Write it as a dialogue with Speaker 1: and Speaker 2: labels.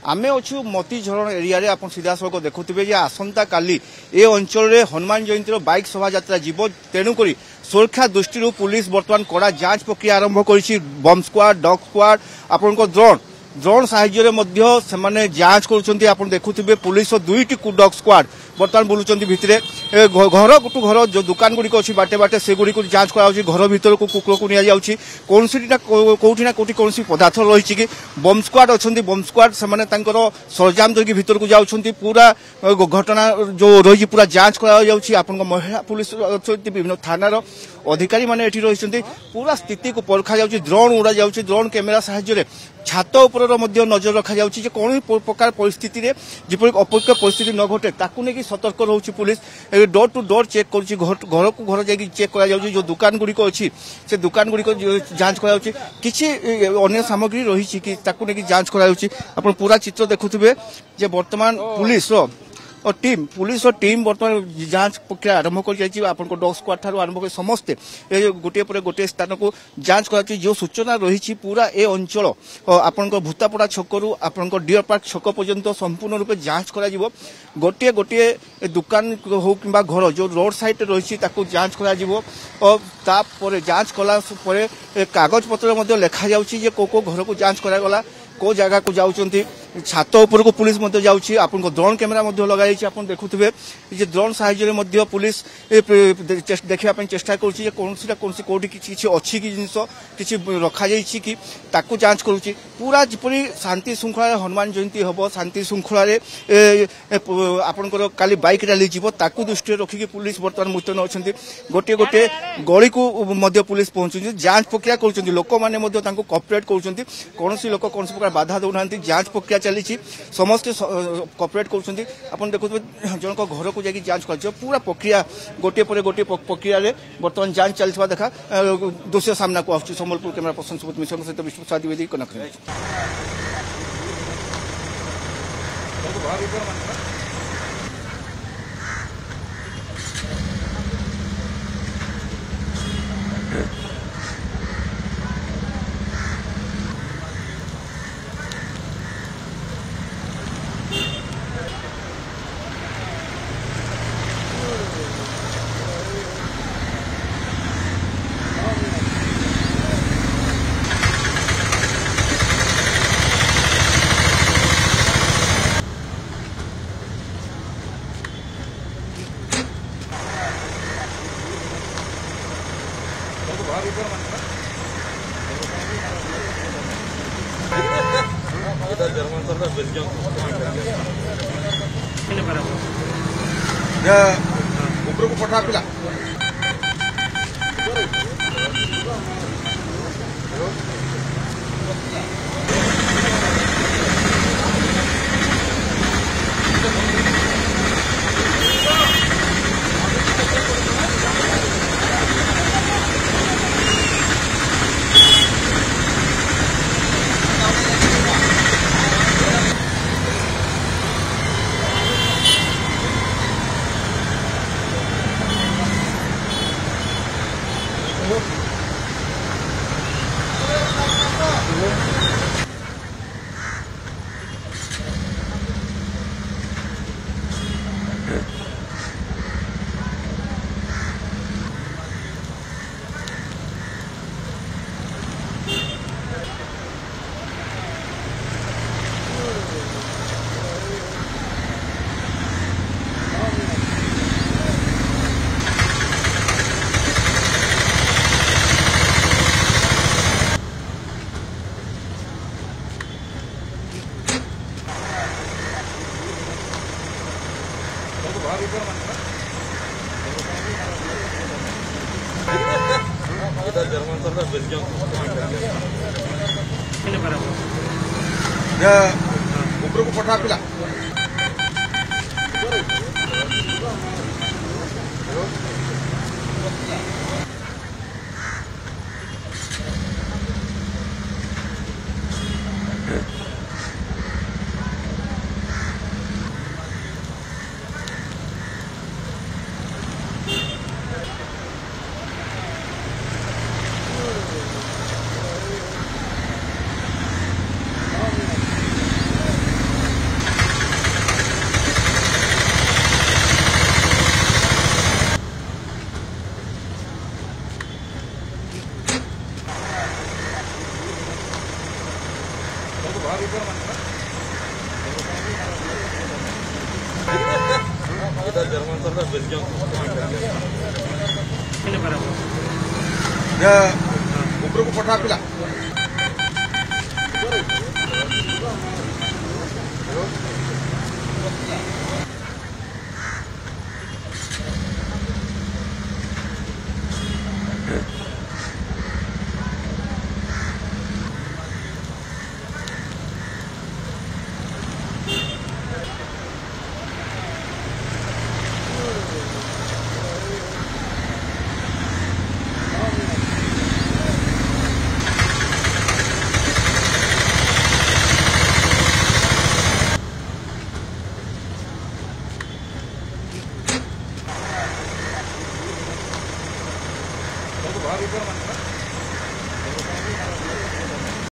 Speaker 1: आमे अच्छु मोतीझरण एरिया आप सीधा सड़क देखुवे आसंता काली ए अंचल हनुमान जयंती बाइक शोभा यात्रा जीव तेणुक सुरक्षा दृष्टि पुलिस बर्तमान कड़ा जांच प्रक्रिया आरंभ कर बम स्क्वाड डग स्क्वाड आपण ड्रोन साहाय्य जांच कर देखुवे पुलिस दुईटी डग स्क्वाड बर्तमान बुलूं भितर घर टू घर जो दुकान गुड़िक अच्छी बाटे बाटे से गुड़ी जांच कर घर भर को कुकुर को नि जाऊँगी कौटिना कौटी कौन पदार्थ रही कि बम स्क्वाड अच्छा बम स्क्वाड से सरंजाम धरिकी भितर को जाऊँगी पूरा घटना जो रही पूरा जांच कर महिला पुलिस विभिन्न थानार अधिकारी माने एठी रही पूरा स्थिति को परखा जाउछि ड्रोन उड़ा जाउछि ड्रोन कैमेरा सहाय्य छात उपर नजर रखा जाउछि कौन प्रकार परिस्थिति रे जेपरि अपेक्षा परिस्थिति न घटे ताकू नेकी सतर्क रहउछि police door to door check करुछि घर को घर जाई चेक करा जाउछि जो दुकान गुडी को अछि से दुकान गुडी को जांच करा जाउछि किछि अन्य सामग्री रही कि ताकू नेकी जांच करा जाउछि आपण पूरा चित्र देखुथिबे जे वर्तमान पुलिस और टीम बर्तमान जांच प्रक्रिया आरंभ कर डॉग स्क्वाड ठार आरंभ कर समस्ते गोटे पर गोटे स्थान को जांच कर जो सूचना रही पूरा ए अंचल आपण भूतापड़ा छकरू आपण डियर पार्क छक पर्यंत संपूर्ण रूपे जांच कर गोटे गोटे दुकान हो कि घर जो रोड साइड रही जांच कर जांच कला कागज पत्र लिखा जाऊँगी को घर को जांच करागला को जगह को जाऊँगी छात उपर को पुलिस जाऊँगी आपन ड्रोन कैमेरा लगाई देखुवे ड्रोन साहाय्य पुलिस देखा चेष्टा करोटी किसी अच्छी कि जिनस किसी रखा कि ताकू जांच करुच्ची पूरा जिपरि शांति श्रृंखला हनुमान जयंती हम शांति श्रृंखला आपंकर काली बाइक रैली जीव ताकू दृष्टि रखिकी पुलिस बर्तमान मुतयन अच्छा गोटे गोटे गली को पुलिस पहुंचुंती जांच प्रक्रिया कर लोक मैंने कॉपरेट कर कौन लोक कौन प्रकार बाधा दौना जांच प्रक्रिया चली समस्ते कॉपरेट कर देखुए जन घर को जाकि जांच कर पूरा प्रक्रिया गोटे पर गोटे प्रक्रिया बर्तमान जांच चलता देखा दृश्य सामना को आसुच्छी संबलपुर कैमेरा पर्सन सुबोध मिश्र सहित विष्णुप्रसाद द्विवेदी कनक। ऊपर को पठा पिला ऊपर को पठा पिला ଉପରକୁ ପଠା ପିଲା बाहर ऊपर